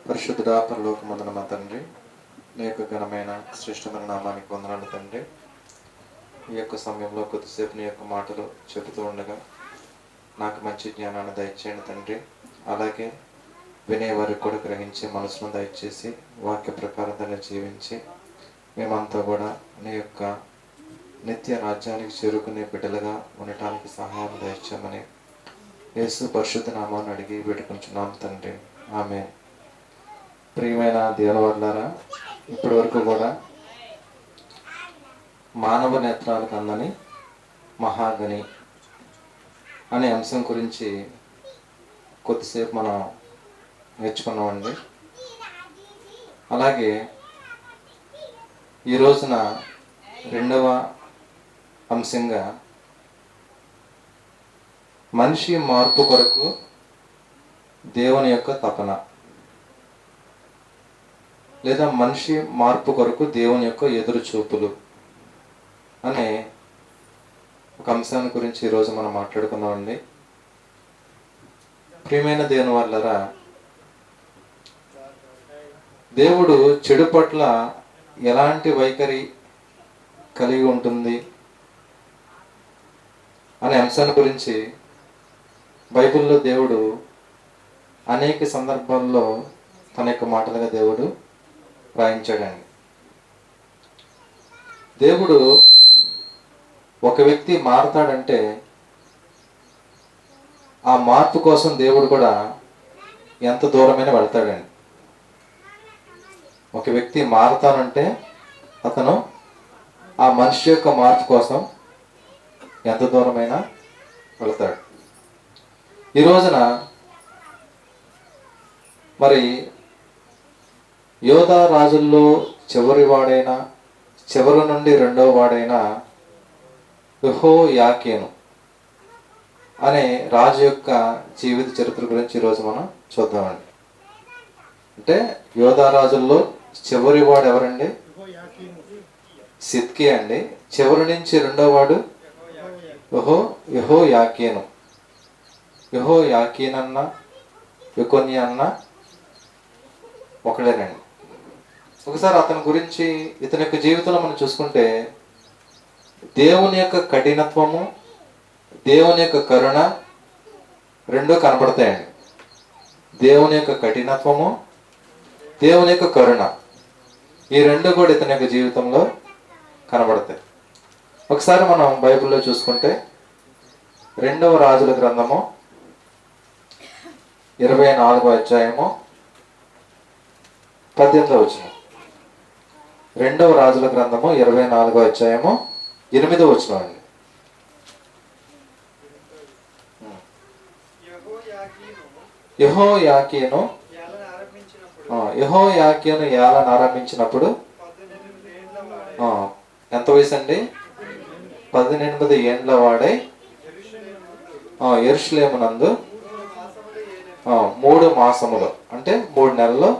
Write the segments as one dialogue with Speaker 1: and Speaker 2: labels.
Speaker 1: పరిశుద్ధుడా పరలోకమందున మా తండ్రి, నీ యొక్క ఘనమైన శ్రేష్టమైన నామానికి వందనాలు తండ్రి. ఈ యొక్క సమయంలో కొద్దిసేపు నీ యొక్క మాటలు చెబుతూ ఉండగా నాకు మంచి జ్ఞానాన్ని దయచేయండి తండ్రి. అలాగే వినేవారికి కూడా గ్రహించే మనసును దయచేసి వాక్య ప్రకారం దాన్ని జీవించి మేమంతా కూడా నీ యొక్క నిత్య రాజ్యానికి చేరుకునే బిడ్డలుగా ఉండటానికి సహాయం దయచేయమని యేసు పరిశుద్ధ నామాన్ని అడిగి వేడుకుంటున్నాం తండ్రి. ఆమేన్. ప్రియమైన దేవుని, ఇప్పటి వరకు కూడా మానవ నేత్రాలకు అందని మహాగని అనే అంశం గురించి కొద్దిసేపు మనం నేర్చుకున్నామండి. అలాగే ఈ రోజున రెండవ అంశంగా మనిషి మార్పు కొరకు దేవుని యొక్క తపన, లేదా మనిషి మార్పు కొరకు దేవుని యొక్క ఎదురు చూపులు అనే ఒక అంశాన్ని గురించి ఈరోజు మనం మాట్లాడుకుందామండి. ప్రియమైన దేవుని వాళ్ళరా, దేవుడు చెడు పట్ల ఎలాంటి వైఖరి కలిగి ఉంటుంది అనే అంశాన్ని గురించి బైబిల్లో దేవుడు అనేక సందర్భాల్లో తన యొక్క మాటలుగా దేవుడు రాయించాడండి. దేవుడు ఒక వ్యక్తి మారతాడంటే ఆ మార్పు కోసం దేవుడు కూడా ఎంత దూరమైనా వెళ్తాడండి. ఒక వ్యక్తి మారతానంటే అతను ఆ మనిషి యొక్క మార్పు కోసం ఎంత దూరమైనా వెళ్తాడు. ఈ రోజున మరి యోధా రాజుల్లో చివరి నుండి రెండవ వాడైన యెహోయాకీను అనే రాజు యొక్క జీవిత చరిత్ర గురించి ఈరోజు మనం చూద్దామండి. అంటే యోధా రాజుల్లో చివరి వాడు ఎవరండి? సిద్కియా అండి. చివరి నుంచి రెండవ వాడు యెహోయాకీను. యెహోయాకీన్ అన్న యెకొన్యా అన్న ఒకడేనండి. ఒకసారి అతని గురించి, ఇతని యొక్క జీవితంలో మనం చూసుకుంటే దేవుని యొక్క కఠినత్వము, దేవుని యొక్క కరుణ రెండూ కనపడతాయండి. దేవుని యొక్క కఠినత్వము, దేవుని యొక్క కరుణ, ఈ రెండు కూడా ఇతని యొక్క జీవితంలో కనబడతాయి. ఒకసారి మనం బైబిల్లో చూసుకుంటే రెండవ రాజుల గ్రంథము 24వ అధ్యాయము 18వ వచనం. రెండవ రాజుల గ్రంథము 24వ అధ్యాయము 8వ వచనం అండి. యెహోయాకీను ఏలన ఆరంభించినప్పుడు ఎంత వయసు అండి? 18 ఏండ్ల వాడై యెరూషలేమునందు 3 మాసములు అంటే 3 నెలలు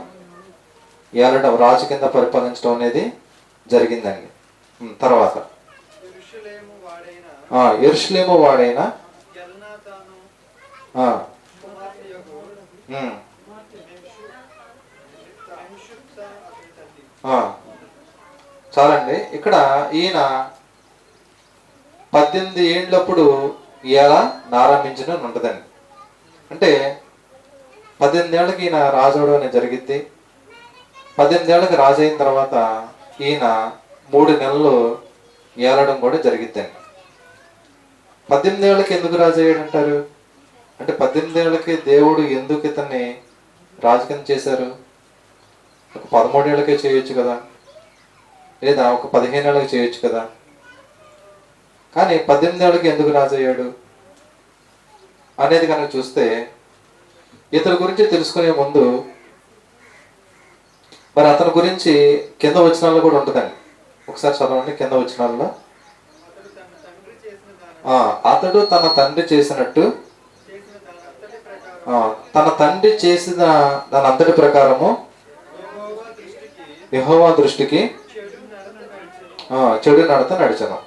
Speaker 1: ఏలడం, రాజు కింద పరిపాలించడం అనేది జరిగిందండి. తర్వాత యెరూషలేము వాడైన చాలండి. ఇక్కడ ఈయన 18 ఏండ్లప్పుడు ఎలా ఆరంభించిన ఉంటుందండి. అంటే 18 ఏళ్ళకి ఈయన రాజు అవడం అనేది జరిగింది. 18 ఏళ్ళకి రాజు అయిన తర్వాత ఈయన 3 నెలలు ఏలడం కూడా జరిగిద్దండి. 18 ఏళ్ళకి ఎందుకు రాజు అయ్యాడంటారు? అంటే 18 ఏళ్ళకి దేవుడు ఎందుకు ఇతన్ని రాజు కింద చేశారు? ఒక 13 ఏళ్ళకే చేయొచ్చు కదా, లేదా ఒక 15 ఏళ్ళకి చేయొచ్చు కదా. కానీ 18 ఏళ్ళకి ఎందుకు రాజు అయ్యాడు అనేది కనుక చూస్తే, ఇతని గురించి తెలుసుకునే ముందు మరి అతని గురించి కింద వచనాల్లో కూడా ఉంటుందండి. ఒకసారి చదవండి. కింద వచనాల్లో అతడు తన తండ్రి చేసినట్టు, తన తండ్రి చేసిన దాని అంతటి ప్రకారము యెహోవా దృష్టికి చెడు నడత నడిచను.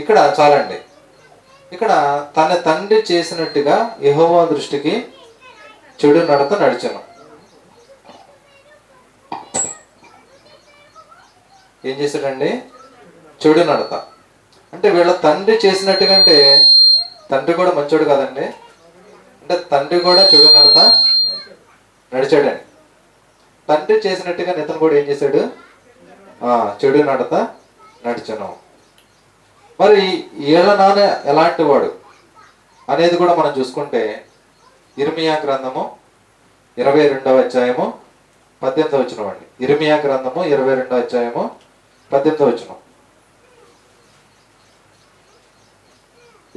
Speaker 1: ఇక్కడ చాలండి. ఇక్కడ తన తండ్రి చేసినట్టుగా యెహోవా దృష్టికి చెడు నడత నడిచను. ఏం చేశాడండి? చెడు నడత. అంటే వీళ్ళ తండ్రి చేసినట్టుగంటే తండ్రి కూడా మంచోడు కాదండి. అంటే తండ్రి కూడా చెడు నడత నడిచాడండి. తండ్రి చేసినట్టుగా ఇతను కూడా ఏం చేశాడు? చెడు నడత నడిచను. మరి వీళ్ళ నాన్న ఎలాంటి వాడు అనేది కూడా మనం చూసుకుంటే ఇర్మియా గ్రంథము 22వ అధ్యాయము 18వ వచనం అండి. ఇర్మియా గ్రంథము 22వ అధ్యాయము 18వ వచనం.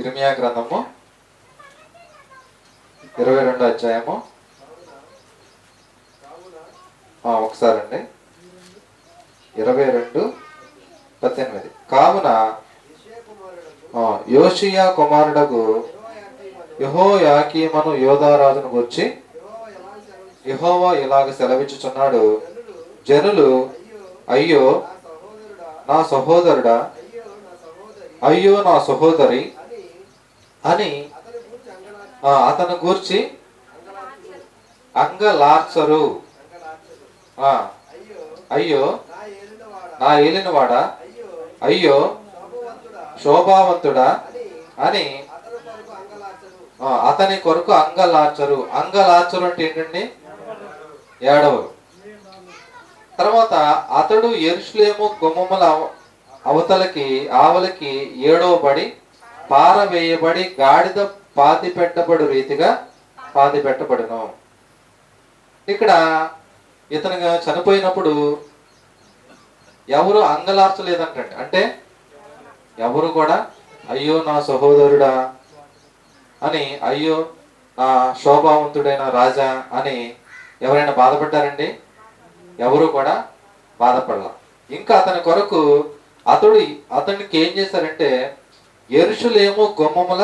Speaker 1: ఇర్మియా గ్రంథము 22వ అధ్యాయము ఒకసారి అండి 22:18. కావున యోషియా కుమారుడకు యెహోయాకీమును యోధారాజును గూర్చి యెహోవా ఇలాగ సెలవిచ్చుచున్నాడు, జనులు అయ్యో నా సహోదరుడా, అయ్యో నా సహోదరి అని అతను గూర్చి అంగలార్చరు. అయ్యో నా ఏలినవాడా, అయ్యో శోభావంతుడా అని అతని కొరకు అంగలార్చరు. అంగలార్చరు అంటే ఏంటండి? ఏడవరు. తర్వాత అతడు యెరూషలేము గుమ్మముల అవతలకి ఆవలకి ఏడవబడి పారవేయబడి గాడిద పాతి పెట్టబడు రీతిగా పాతి పెట్టబడును. ఇక్కడ ఇతనుగా చనిపోయినప్పుడు ఎవరు అంగలార్చలేదంటండి. అంటే ఎవరు కూడా అయ్యో నా సహోదరుడా అని, అయ్యో నా శోభావంతుడైన రాజా అని ఎవరైనా బాధపడ్డారండి? ఎవరు కూడా బాధపడలా. ఇంకా అతని కొరకు అతనికి ఏం చేశారంటే యెరూషలేము గుమ్మముల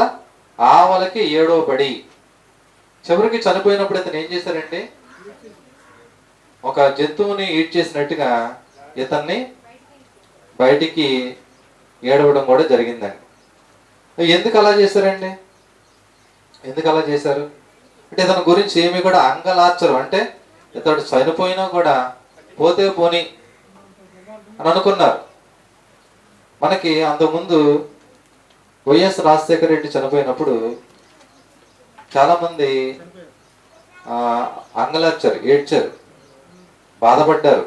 Speaker 1: ఆవలకి ఏడవబడి, చివరికి చనిపోయినప్పుడు ఇతను ఏం చేశారండి? ఒక జంతువుని ఈడ్ చేసినట్టుగా ఇతన్ని బయటికి ఏడవడం కూడా జరిగిందండి. ఎందుకు అలా చేశారండి? ఎందుకు అలా చేశారు అంటే ఇతని గురించి ఏమి కూడా అంగలార్చరు. అంటే ఇతడు చనిపోయినా కూడా పోతే పోని అని అనుకున్నారు. మనకి అంతకుముందు వైఎస్ రాజశేఖర రెడ్డి చనిపోయినప్పుడు చాలా మంది అంగలార్చారు, ఏడ్చారు, బాధపడ్డారు.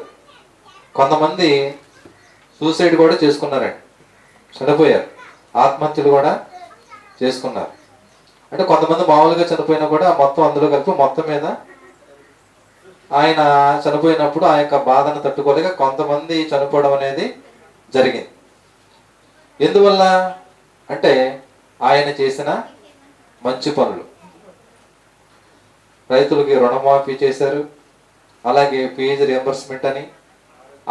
Speaker 1: కొంతమంది సూసైడ్ కూడా చేసుకున్నారండి, చనిపోయారు, ఆత్మహత్యలు కూడా చేసుకున్నారు. అంటే కొంతమంది మామూలుగా చనిపోయినా కూడా మొత్తం అందులో కలిపి మొత్తం మీద ఆయన చనిపోయినప్పుడు ఆ యొక్క బాధను తట్టుకోలేక కొంతమంది చనిపోవడం అనేది జరిగింది. ఎందువల్ల అంటే ఆయన చేసిన మంచి పనులు. రైతులకి రుణమాఫీ చేశారు, అలాగే ఫీజు రియంబర్స్మెంట్ అని,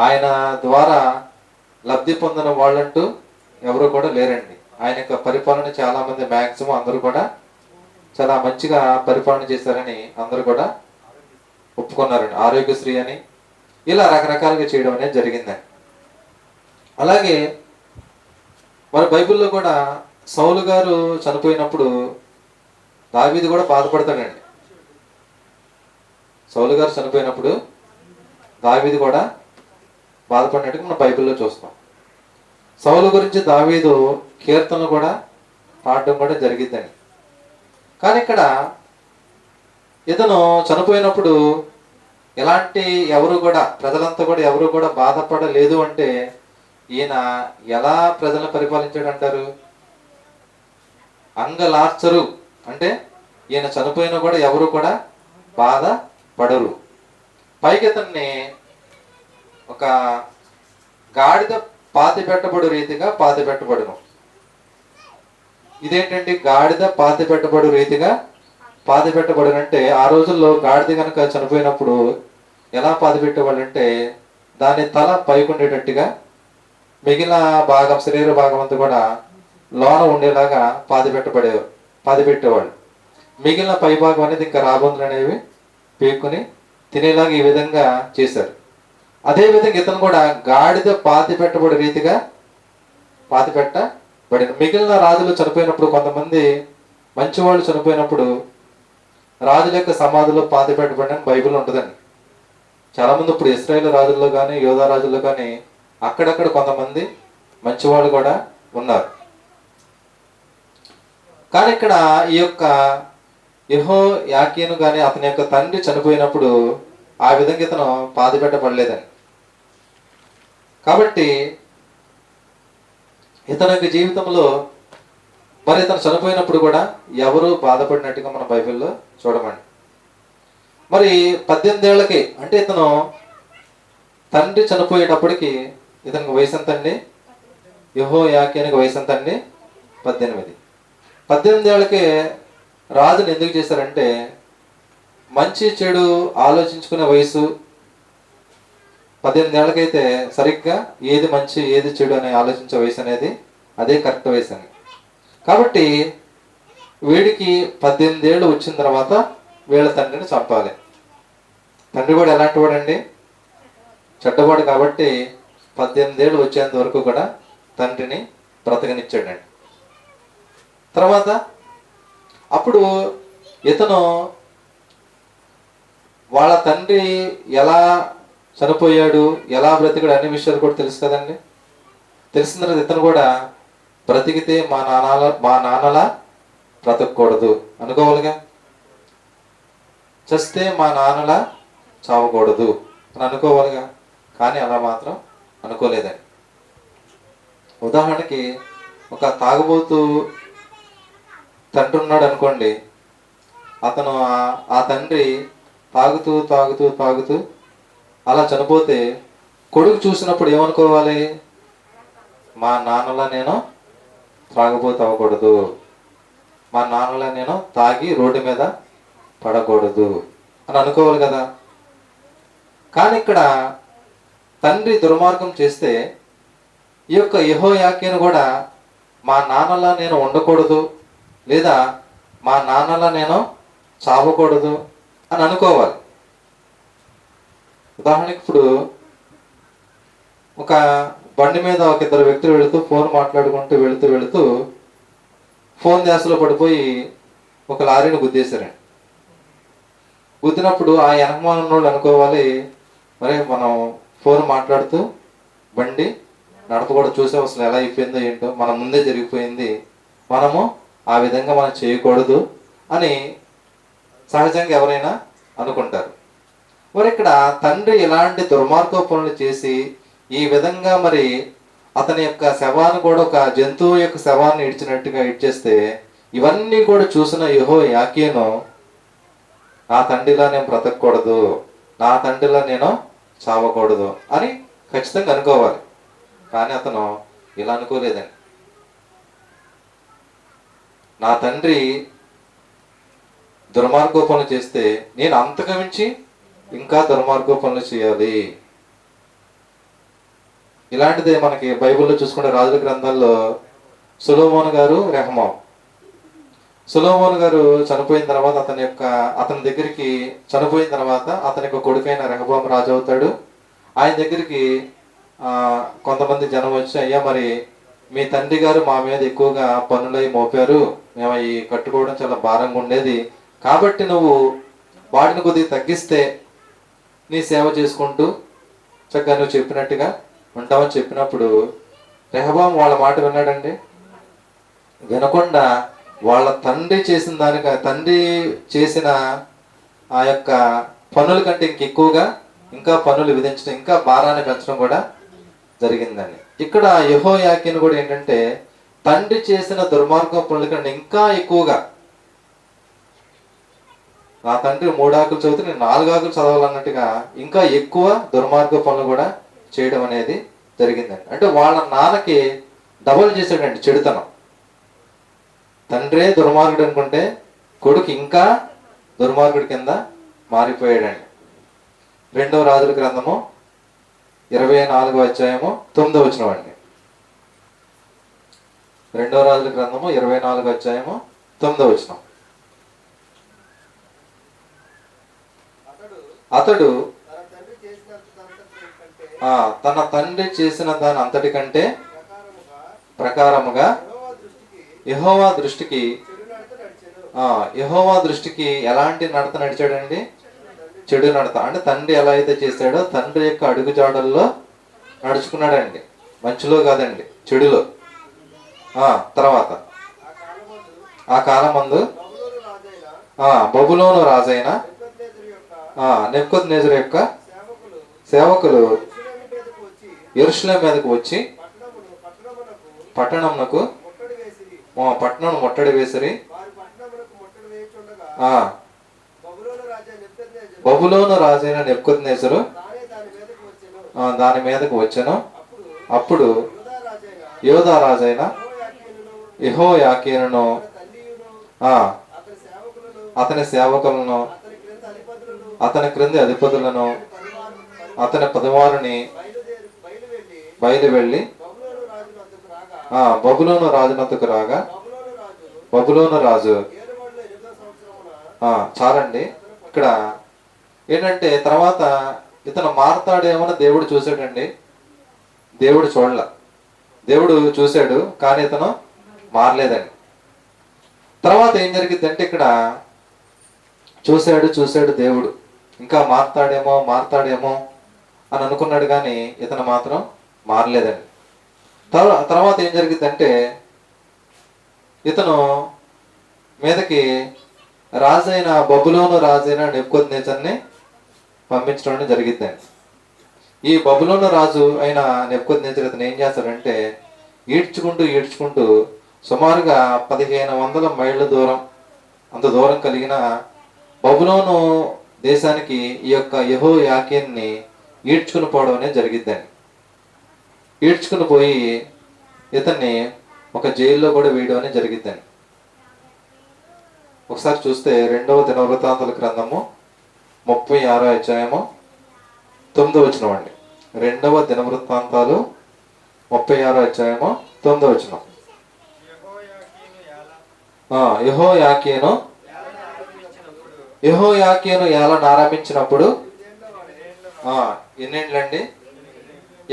Speaker 1: ఆయన ద్వారా లబ్ధి పొందిన వాళ్ళంటూ ఎవరు కూడా లేరండి. ఆయన యొక్క పరిపాలన చాలా మంది మ్యాక్సిమం అందరూ కూడా చాలా మంచిగా పరిపాలన చేశారని అందరూ కూడా ఒప్పుకున్నారండి. ఆరోగ్యశ్రీ అని ఇలా రకరకాలుగా చేయడం అనేది జరిగిందండి. అలాగే మన బైబిల్లో కూడా సౌలు గారు చనిపోయినప్పుడు దావీదు కూడా బాధపడతాడండి. సౌలు గారు చనిపోయినప్పుడు దావీదు కూడా బాధపడినట్టుగా మనం బైబిల్లో చూస్తాం. సౌలు గురించి దావీదు కీర్తనలు కూడా పాడడం కూడా జరిగిద్దని. కానీ ఇక్కడ ఇతను చనిపోయినప్పుడు ఎలాంటి ఎవరు కూడా ప్రజలంతా కూడా ఎవరు కూడా బాధపడలేదు. అంటే ఈయన ఎలా ప్రజలను పరిపాలించాడు అంటారు? అంగలార్చరు. అంటే ఈయన చనిపోయినా కూడా ఎవరు కూడా బాధపడరు. పైకి ఇతన్ని ఒక గాడిద పాతి పెట్టబడు రీతిగా పాతి పెట్టబడును. ఇదేంటండి? గాడిద పాతి పెట్టబడు రీతిగా పాతి పెట్టబడును అంటే ఆ రోజుల్లో గాడిద కనుక చనిపోయినప్పుడు ఎలా పాతి పెట్టేవాళ్ళు అంటే దాని తల పైకుండేటట్టుగా మిగిలిన భాగం శరీర భాగం అంతా కూడా లోన ఉండేలాగా పాతి పెట్టేవాళ్ళు. మిగిలిన పై భాగం అనేది ఇంకా రాబందులు అనేవి పీక్కుని తినేలాగా ఈ విధంగా చేశారు. అదేవిధంగా ఇతను కూడా గాడిద పాతి పెట్టబడి రీతిగా పాతి పెట్టబడిన. మిగిలిన రాజులు చనిపోయినప్పుడు, కొంతమంది మంచి వాళ్ళు చనిపోయినప్పుడు రాజుల యొక్క సమాధిలో పాతి పెట్టబడిన బైబిల్ ఉంటుందండి. చాలా మంది ఇప్పుడు ఇశ్రాయేల్ రాజుల్లో కానీ యోధా రాజుల్లో కానీ అక్కడక్కడ కొంతమంది మంచివాళ్ళు కూడా ఉన్నారు. కానీ ఇక్కడ ఈ యొక్క యెహోయాకీను కానీ అతని యొక్క తండ్రి చనిపోయినప్పుడు ఆ విధంగా ఇతను బాధపెట్టబడలేదని. కాబట్టి ఇతని యొక్క జీవితంలో మరి ఇతను చనిపోయినప్పుడు కూడా ఎవరు బాధపడినట్టుగా మన బైబిల్లో చూడమండి. మరి 18 ఏళ్ళకి అంటే ఇతను తండ్రి చనిపోయేటప్పటికి ఇతనికి వయసు ఎంత అండి? యెహోయాకీనుకి వయసు ఎంత అండి? 18. 18 ఏళ్ళకి రాజుని ఎందుకు చేశారంటే మంచి చెడు ఆలోచించుకునే వయసు. 18 ఏళ్ళకైతే సరిగ్గా ఏది మంచి ఏది చెడు అని ఆలోచించే వయసు అనేది అదే కరెక్ట్ వయసు అని. కాబట్టి వీడికి 18 ఏళ్ళు వచ్చిన తర్వాత వీళ్ళ తండ్రిని చంపాలి. తండ్రి కూడా ఎలాంటి వాడండి? చెడ్డవాడు. కాబట్టి 18 ఏళ్ళు వచ్చేంత వరకు కూడా తండ్రిని బ్రతకనిచ్చాడండి. తర్వాత అప్పుడు ఇతను వాళ్ళ తండ్రి ఎలా చనిపోయాడు, ఎలా బ్రతికాడు అన్ని విషయాలు కూడా తెలుసు కదండి. తెలిసిన తర్వాత ఇతను కూడా బ్రతికితే మా నాన్నలా బ్రతకూడదు అనుకోవాలిగా, చస్తే మా నాన్నలా చావకూడదు అని అనుకోవాలిగా. కానీ అలా మాత్రం అనుకోలేదండి. ఉదాహరణకి ఒక తాగుబోతు తండ్రి ఉన్నాడు అనుకోండి. అతను ఆ తండ్రి తాగుతూ తాగుతూ తాగుతూ అలా చనిపోతే కొడుకు చూసినప్పుడు ఏమనుకోవాలి? మా నాన్నలా నేను తాగుబోతు అవ్వకూడదు, మా నాన్నలా నేను తాగి రోడ్డు మీద పడకూడదు అని అనుకోవాలి కదా. కానీ ఇక్కడ తండ్రి దుర్మార్గం చేస్తే ఈ యొక్క యెహోయాకీను కూడా మా నాన్నలా నేను ఉండకూడదు, లేదా మా నాన్నలా నేను చావకూడదు అని అనుకోవాలి. ఉదాహరణకి ఇప్పుడు ఒక బండి మీద ఒక ఇద్దరు వ్యక్తులు వెళుతూ ఫోన్ మాట్లాడుకుంటూ వెళుతూ ఫోన్ ధ్యాసలో పడిపోయి ఒక లారీని గుద్దేశారండి. గుద్దినప్పుడు ఆ వెనకమాల ఉన్నోళ్ళు అనుకోవాలి, మరి మనం ఫోన్ మాట్లాడుతూ బండి నడపకూడదు, చూసే అసలు ఎలా అయిపోయిందో ఏంటో, మన ముందే జరిగిపోయింది, మనము ఆ విధంగా మనం చేయకూడదు అని సహజంగా ఎవరైనా అనుకుంటారు. మరి ఇక్కడ తండ్రి ఇలాంటి దుర్మార్గ పనులు చేసి ఈ విధంగా మరి అతని యొక్క శవాన్ని కూడా ఒక జంతువు యొక్క శవాన్ని ఇడ్చినట్టుగా ఇడ్చేస్తే ఇవన్నీ కూడా చూసిన యెహోయాకీను నా తండ్రిలా నేను బ్రతకూడదు, నా తండ్రిలా నేను చావకూడదు అని ఖచ్చితంగా అనుకోవాలి. కానీ అతను ఇలా అనుకోలేదండి. నా తండ్రి దుర్మార్గ పనులు చేస్తే నేను అంతకు మించి ఇంకా దుర్మార్గ పనులు చేయాలి. ఇలాంటిదే మనకి బైబిల్లో చూసుకుంటే రాజుల గ్రంథాల్లో సొలొమోను గారు, రెహబాము. సొలొమోను గారు చనిపోయిన తర్వాత అతని దగ్గరికి చనిపోయిన తర్వాత అతని యొక్క కొడుకైన రెహబాము రాజు అవుతాడు. ఆయన దగ్గరికి కొంతమంది జనం వచ్చి, అయ్యా మరి మీ తండ్రి గారు మా మీద ఎక్కువగా పన్నులై మోపారు, మేము అవి కట్టుకోవడం చాలా భారంగా ఉండేది, కాబట్టి నువ్వు వాటిని కొద్దిగా తగ్గిస్తే నీ సేవ చేసుకుంటూ చక్కగా నువ్వు చెప్పినట్టుగా ఉంటామని చెప్పినప్పుడు రెహబాము వాళ్ళ మాట విన్నాడండి. వినకుండా వాళ్ళ తండ్రి చేసిన ఆ యొక్క పన్నుల కంటే ఇంకెక్కువగా ఇంకా పన్నులు విధించడం, ఇంకా భారాన్ని పెంచడం కూడా జరిగిందండి. ఇక్కడ యెహోయాకీను కూడా ఏంటంటే తండ్రి చేసిన దుర్మార్గం పనుల కంటే ఇంకా ఎక్కువగా, నా తండ్రి 3 ఆకులు చదివితే నేను 4 ఆకులు చదవాలన్నట్టుగా ఇంకా ఎక్కువ దుర్మార్గ పనులు కూడా చేయడం అనేది జరిగిందండి. అంటే వాళ్ళ నాన్నకి డబుల్ చేశాడండి చెడుతనం. తండ్రే దుర్మార్గుడు అనుకుంటే కొడుకు ఇంకా దుర్మార్గుడి కింద మారిపోయాడండి. 2వ రాజుల గ్రంథము 24వ అధ్యాయము 9వ వచనం అండి. 2వ రాజుల గ్రంథము 24వ అధ్యాయము 9వ వచనం. అతడు తన తండ్రి చేసిన దాని అంతటి కంటే ప్రకారముగా యెహోవా దృష్టికి ఎలాంటి నడత నడిచాడండి? చెడు నడత. అంటే తండ్రి ఎలా అయితే చేశాడో తండ్రి యొక్క అడుగు జాడల్లో నడుచుకున్నాడండి. మంచిలో కాదండి, చెడులో. తర్వాత ఆ కాలమందు బబులోను రాజైన నెబుకద్నెజరు యొక్క సేవకులు యెరూషలేము మీదకు వచ్చి పట్టణమునకు ముట్టడి వేసిరి. బబులోను రాజైన నెబుకద్నెజరు దాని మీదకు వచ్చెను. అప్పుడు యోధా రాజైన యెహోయాకీనును అతని సేవకులను అతని క్రింది అధిపతులను అతని పదవారిని బయలు వెళ్ళి బబులోను రాజునొద్దకు రాగా బబులోను రాజు చాలండి. ఇక్కడ ఏంటంటే తర్వాత ఇతను మారతాడేమని దేవుడు చూశాడండి. దేవుడు చూడల. దేవుడు చూశాడు కానీ ఇతను మారలేదండి. తర్వాత ఏం జరిగిద్దంటే ఇక్కడ చూశాడు దేవుడు, ఇంకా మారతాడేమో అని అనుకున్నాడు కానీ ఇతను మాత్రం మారలేదండి. తర్వాత ఏం జరిగిద్దంటే ఇతను మీదకి బబులోను రాజైన నెబుకద్నెజరుని పంపించడం జరిగిద్దండి. ఈ బబులోను రాజు అయిన నెబుకద్నెజరు ఇతను ఏం చేస్తాడంటే ఈడ్చుకుంటూ సుమారుగా 1500 మైళ్ళ దూరం, అంత దూరం కలిగిన బబులోను దేశానికి ఈ యొక్క యెహోయాకీన్ని ఈడ్చుకుని పోవడం అనేది జరిగిద్దండి. ఈడ్చుకుని పోయి ఇతన్ని ఒక జైల్లో కూడా వేయడం అనేది జరిగిద్దండి. ఒకసారి చూస్తే 2వ దినవృత్తాంతాల గ్రంథము 36వ అధ్యాయము 9వ వచనం అండి. 2వ దినవృత్తాంతాలు 36వ అధ్యాయము 9వ వచనం. యెహోయాకీను ఏలన ఆరంభించినప్పుడు ఎన్నేండ్లండి?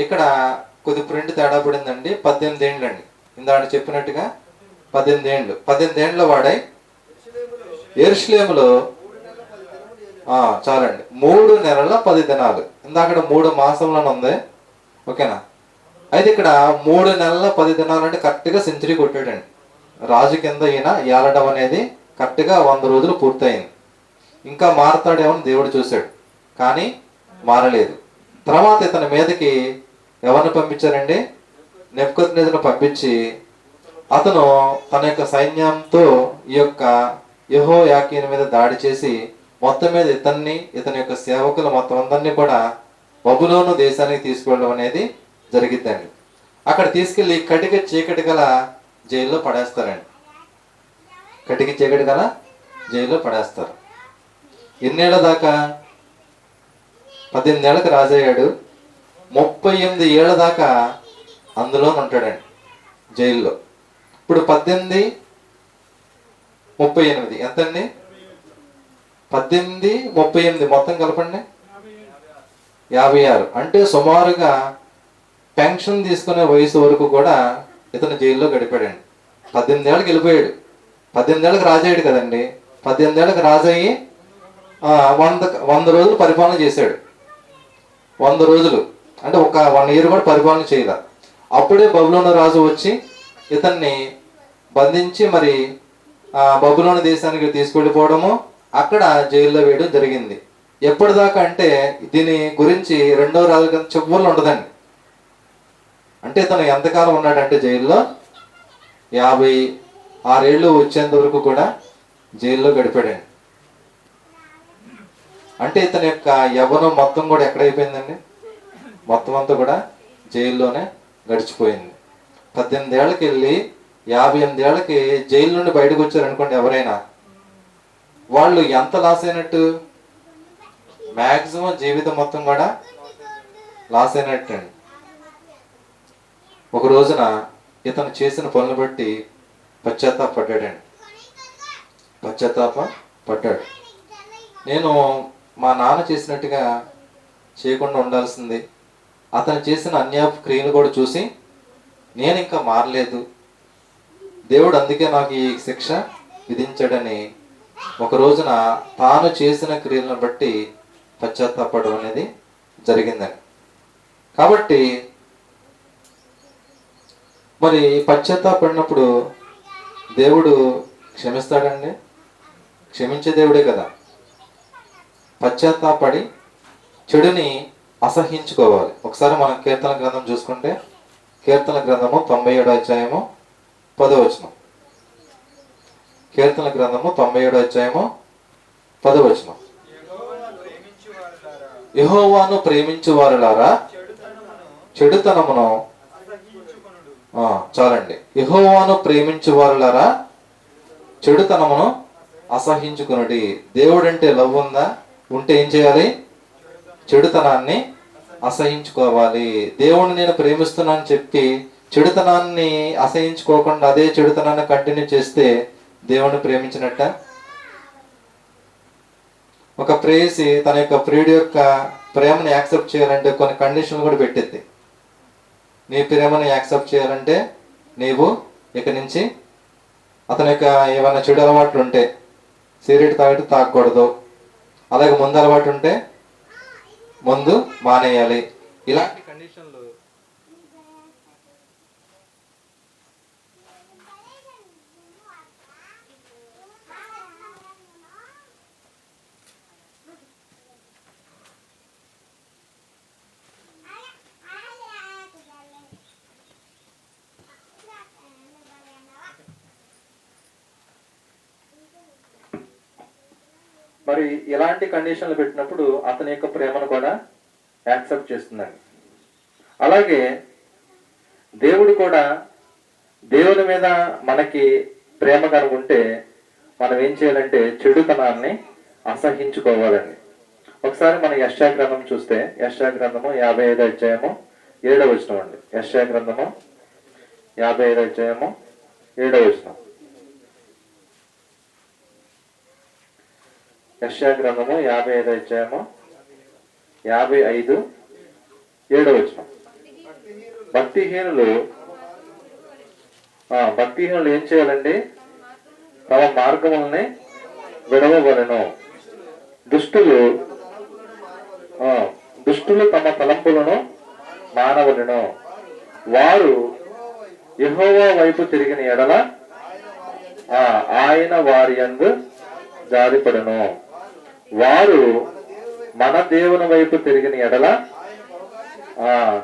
Speaker 1: ఇక్కడ కొద్ది ప్రింట్ తేడా పడిందండి. 18 ఏండ్లండి. ఇందాక చెప్పినట్టుగా 18 ఏండ్లు. 18 ఏండ్ల వాడై యెరూషలేములో చాలండి 3 నెలల 10 దినాలు. ఇందాక 3 మాసంలోనే ఉంది, ఓకేనా? అయితే ఇక్కడ 3 నెలల 10 దినాలు అంటే కరెక్ట్గా సెంచరీ కొట్టాడండి. రాజు కింద ఈయన ఏలడం అనేది కరెక్ట్గా 100 రోజులు పూర్తయింది. ఇంకా మారతాడేమో దేవుడు చూశాడు కానీ మారలేదు. తర్వాత ఇతని మీదకి ఎవరిని పంపించారండి? నెబుకద్నెజరును పంపించి అతను తన యొక్క సైన్యంతో ఈ యొక్క యెహోయాకీను మీద దాడి చేసి మొత్తం మీద ఇతని యొక్క సేవకులు మొత్తం అందరినీ కూడా బబులోను దేశానికి తీసుకువెళ్ళడం అనేది జరిగిద్దండి. అక్కడ తీసుకెళ్లి కటిక చీకటి గల జైల్లో పడేస్తారండి. కటిక చీకటి గల జైల్లో పడేస్తారు. ఎన్నేళ్ల దాకా? 18 ఏళ్ళకి రాజయ్యాడు. 38 ఏళ్ల దాకా అందులోనే ఉంటాడండి జైల్లో. ఇప్పుడు 18, 38 ఎంతండి? 18, 38 మొత్తం కలపండి 56. అంటే సుమారుగా పెన్షన్ తీసుకునే వయసు వరకు కూడా ఇతను జైల్లో గడిపాడండి. 18 ఏళ్ళకి వెళ్ళిపోయాడు. 18 ఏళ్ళకి రాజయ్యాడు కదండి. 18 ఏళ్ళకి రాజయ్యి 100 రోజులు పరిపాలన చేశాడు. 100 రోజులు అంటే ఒక 1 ఇయర్ కూడా పరిపాలన చేయాల. అప్పుడే బబులోను రాజు వచ్చి ఇతన్ని బంధించి మరి బబులోను దేశానికి తీసుకెళ్ళిపోవడము, అక్కడ జైల్లో వేయడం జరిగింది. ఎప్పటిదాకా అంటే దీని గురించి 2వ రాజు కింద చివరిలో ఉండదండి. అంటే ఇతను ఎంతకాలం ఉన్నాడంటే జైల్లో 56 ఏళ్ళు వచ్చేంత వరకు కూడా జైల్లో గడిపాడండి. అంటే ఇతని యొక్క యవ్వనం మొత్తం కూడా ఎక్కడైపోయిందండి? మొత్తం అంతా కూడా జైల్లోనే గడిచిపోయింది. 18 ఏళ్ళకి వెళ్ళి 58 ఏళ్ళకి జైలు నుండి బయటకు వచ్చారు అనుకోండి ఎవరైనా, వాళ్ళు ఎంత లాస్ అయినట్టు? మ్యాక్సిమం జీవితం మొత్తం కూడా లాస్ అయినట్టు అండి. ఒక రోజున ఇతను చేసిన పనులు బట్టి పశ్చాత్తాపడ్డాడండి. నేను మా నాన్న చేసినట్టుగా చేయకుండా ఉండాల్సింది. అతను చేసిన అన్యాయపు క్రియలు కూడా చూసి నేను ఇంకా మారలేదు, దేవుడు అందుకే నాకు ఈ శిక్ష విధించాడని ఒక రోజున తాను చేసిన క్రియలను బట్టి పశ్చాత్తాపడడం అనేది జరిగిందని. కాబట్టి మరి పశ్చాత్తాపడినప్పుడు దేవుడు క్షమిస్తాడండి? క్షమించే దేవుడే కదా. పశ్చాత్తాపడి చెడుని అసహించుకోవాలి. ఒకసారి మనం కీర్తన గ్రంథం చూసుకుంటే, కీర్తన గ్రంథము 97 అధ్యాయము 10వ వచనం. కీర్తన గ్రంథము 97 అధ్యాయము 10వ వచనం. యెహోవాను ప్రేమించు వారులారా చెడుతనమును చాలండి. యెహోవాను ప్రేమించు వారులారా చెడుతనమును అసహించుకునుడి. దేవుడంటే లవ్ ఉందా? ఉంటే ఏం చేయాలి? చెడుతనాన్ని అసహించుకోవాలి. దేవుడిని నేను ప్రేమిస్తున్నానని చెప్పి చెడుతనాన్ని అసహించుకోకుండా అదే చెడుతనాన్ని కంటిన్యూ చేస్తే దేవుడిని ప్రేమించినట్ట? ఒక ప్రేయసి తన యొక్క ప్రియుడి యొక్క ప్రేమను యాక్సెప్ట్ చేయాలంటే కొన్ని కండిషన్లు కూడా పెట్టింది. నీ ప్రేమను యాక్సెప్ట్ చేయాలంటే నీవు ఇక నుంచి అతని యొక్క ఏమైనా చెడు అలవాట్లు ఉంటే సిగరెట్ తాగకూడదు, అలాగే ముందు అలవాటు ఉంటే ముందు మానేయాలి. ఇలాంటి కండిషన్లు మరి ఇలాంటి కండిషన్లు పెట్టినప్పుడు అతని యొక్క ప్రేమను కూడా యాక్సెప్ట్ చేస్తుందండి. అలాగే దేవుడు కూడా దేవుని మీద మనకి ప్రేమ కనుకుంటే మనం ఏం చేయాలంటే చెడుతనాన్ని అసహించుకోవాలండి. ఒకసారి మనం యెషయా గ్రంథం చూస్తే, యెషయా గ్రంథము 55 అధ్యాయము 7వ వచనం అండి. యెషయా గ్రంథము 55 అధ్యాయము 7వ వచనం. యెషయా గ్రంథము 55 అధ్యాయము 55 7వ వచనం. భక్తిహీనులు ఏం చేయాలండి? తమ మార్గములని విడవవలెను. దుష్టులు తమ తలంపులను మానవలెను. వారు యెహోవా వైపు తిరిగిన ఎడల ఆయన వారి యందు జాలిపడును. వారు మన దేవుని వైపు తిరిగిన ఎడల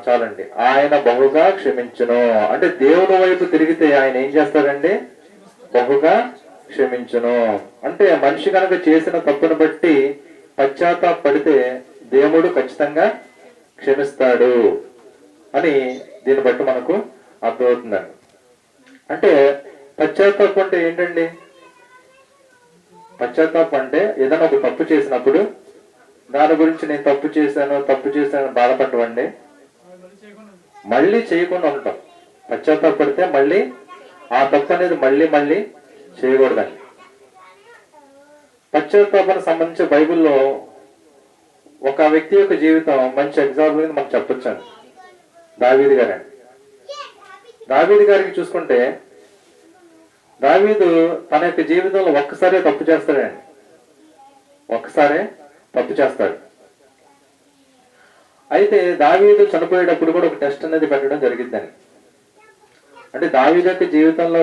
Speaker 1: చాలండి ఆయన బహుగా క్షమించును. అంటే దేవుని వైపు తిరిగితే ఆయన ఏం చేస్తాడండి? బహుగా క్షమించును. అంటే మనిషి కనుక చేసిన తప్పును బట్టి పశ్చాత్తాపడితే దేవుడు ఖచ్చితంగా క్షమిస్తాడు అని దీన్ని బట్టి మనకు అర్థమవుతుందండి. అంటే పశ్చాత్తాపం అంటే ఏంటండి? పశ్చాత్తాపం అంటే ఏదైనా ఒక తప్పు చేసినప్పుడు దాని గురించి నేను తప్పు చేశాను బాధపడవండి, మళ్ళీ చేయకుండా ఉంటాం. పశ్చాత్తాపడితే మళ్ళీ ఆ తప్పు అనేది మళ్ళీ చేయకూడదండి. పశ్చాత్తాపానికి సంబంధించి బైబిల్లో ఒక వ్యక్తి యొక్క జీవితం మంచి ఎగ్జాంపుల్ మనం చెప్పొచ్చండి. దావీదు గారండి. దావీదు గారికి చూసుకుంటే, దావీదు తన యొక్క జీవితంలో ఒక్కసారే తప్పు చేస్తాడండి. అయితే దావీదు చనిపోయేటప్పుడు కూడా ఒక టెస్ట్ అనేది పెట్టడం జరిగిద్దని. అంటే దావీదు యొక్క జీవితంలో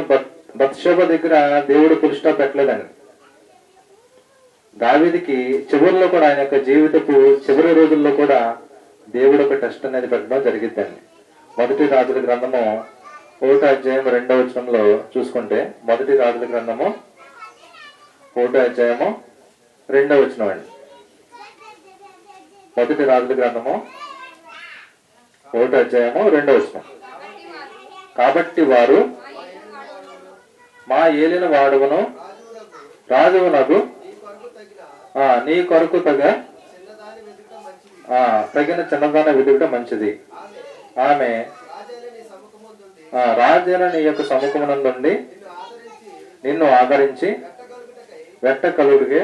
Speaker 1: బత్షెబ దగ్గర దేవుడు ఫుల్ స్టాప్ పెట్టలేదండి. దావీదుకి చివరిలో కూడా, ఆయన యొక్క జీవితపు చివరి రోజుల్లో కూడా దేవుడు ఒక టెస్ట్ అనేది పెట్టడం జరిగిద్దండి. మొదటి రాజుల గ్రంథము 1వ అధ్యాయం 2వ వచనంలో చూసుకుంటే, మొదటి రాజుల గ్రంథము 1వ అధ్యాయము 2వ వచనం అండి. మొదటి రాజుల గ్రంథము 1వ అధ్యాయము 2వ వచనం. కాబట్టి వారు మా ఏలిన వాడువను రాజువునకు నీ కొరకు తగిన చిన్నదాన వెతుకటం మంచిది. ఆమె రాజైన నీ యొక్క సముఖమునందుండి నిన్ను ఆదరించి వెట్టకలుడిగే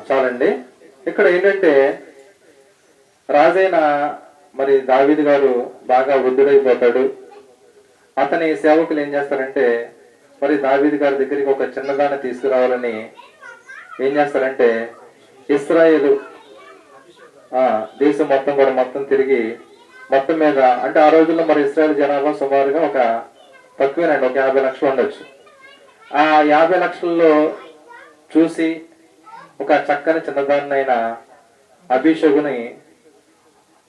Speaker 1: చాలండి. ఇక్కడ ఏంటంటే రాజైన మరి దావీదు గారు బాగా వృద్ధుడైపోతాడు. అతని సేవకులు ఏం చేస్తారంటే, మరి దావీదు గారి దగ్గరికి ఒక చిన్నదాన్ని తీసుకురావాలని ఏం చేస్తారంటే, ఇశ్రాయేలు దేశం మొత్తం తిరిగి మొత్తం మీద అంటే ఆ రోజుల్లో మరి ఇశ్రాయేల్ జనాభా సుమారుగా ఒక తక్కువేనండి, ఒక 50 లక్షలు ఉండొచ్చు. ఆ 50 లక్షల్లో చూసి ఒక చక్కని చిన్నదాన్నైన అభిషేకుని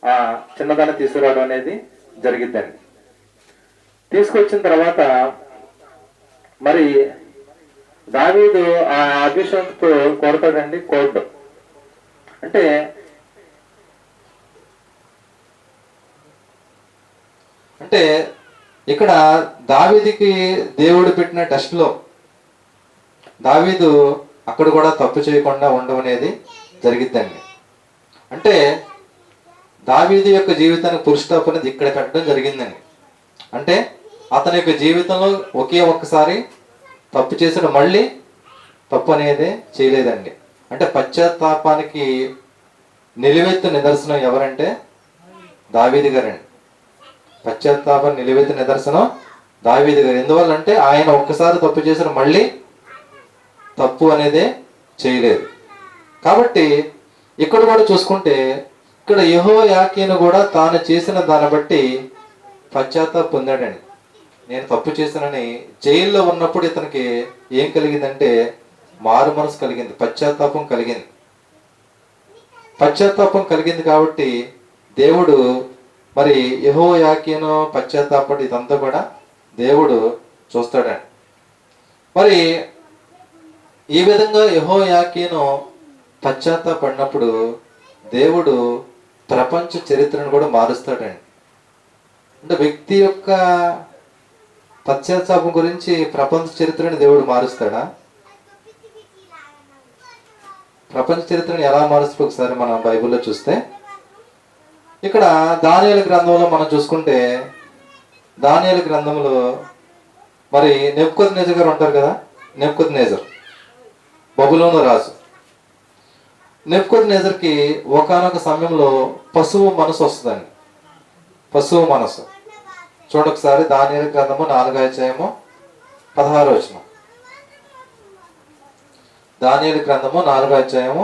Speaker 1: ఆ చిన్నదాన్ని తీసుకురావడం అనేది జరిగిద్దండి. తీసుకొచ్చిన తర్వాత మరి దావీదు ఆ అభిషేకంతో కొడతాడండి. కోడ్డు అంటే ఇక్కడ దావీదుకి దేవుడు పెట్టిన టెస్ట్లో దావీదు అక్కడ కూడా తప్పు చేయకుండా ఉండడం అనేది జరిగిద్దండి. అంటే దావీదు యొక్క జీవితానికి పురుషుతాపు అనేది ఇక్కడ పెట్టడం జరిగిందండి. అంటే అతని యొక్క జీవితంలో ఒకే ఒక్కసారి తప్పు చేసిన మళ్ళీ తప్పు అనేది చేయలేదండి. అంటే పశ్చాత్తాపానికి నిలువెత్తు నిదర్శనం ఎవరంటే దావీదు గారండి. పశ్చాత్తాపం నిలువెత్తు నిదర్శనం దావీదు గారు. ఎందువల్లంటే ఆయన ఒక్కసారి తప్పు చేసిన మళ్ళీ తప్పు అనేది చేయలేదు. కాబట్టి ఇక్కడ కూడా చూసుకుంటే ఇక్కడ యెహోయాకీను కూడా తాను చేసిన దాన్ని బట్టి పశ్చాత్తాపం పొందాడండి. నేను తప్పు చేశానని జైల్లో ఉన్నప్పుడు ఇతనికి ఏం కలిగిందంటే మారు మనసు కలిగింది, పశ్చాత్తాపం కలిగింది. పశ్చాత్తాపం కలిగింది కాబట్టి దేవుడు మరి యెహోయాకీను పశ్చాత్తాపం ఇదంతా కూడా దేవుడు చూస్తాడండి. మరి ఈ విధంగా యెహోయాకీను పశ్చాత్తాపడినప్పుడు దేవుడు ప్రపంచ చరిత్రను కూడా మారుస్తాడండి. అంటే వ్యక్తి యొక్క పశ్చాత్తాపం గురించి ప్రపంచ చరిత్రని దేవుడు మారుస్తాడా? ప్రపంచ చరిత్రను ఎలా మారుస్తాడు ఒకసారి మనం బైబిల్లో చూస్తే, ఇక్కడ దానియేలు గ్రంథంలో మనం చూసుకుంటే దానియేలు గ్రంథంలో మరి నెబుకద్నెజర్ గారు ఉంటారు కదా. నెబుకద్నెజర్ బబులోను రాజు. నెబుకద్నెజర్కి ఒకానొక సమయంలో పశువు మనసు వస్తుందండి. పశువు మనసు చూడండి ఒకసారి దానియేలు గ్రంథము 4:16. దానియేలు గ్రంథము 4:16.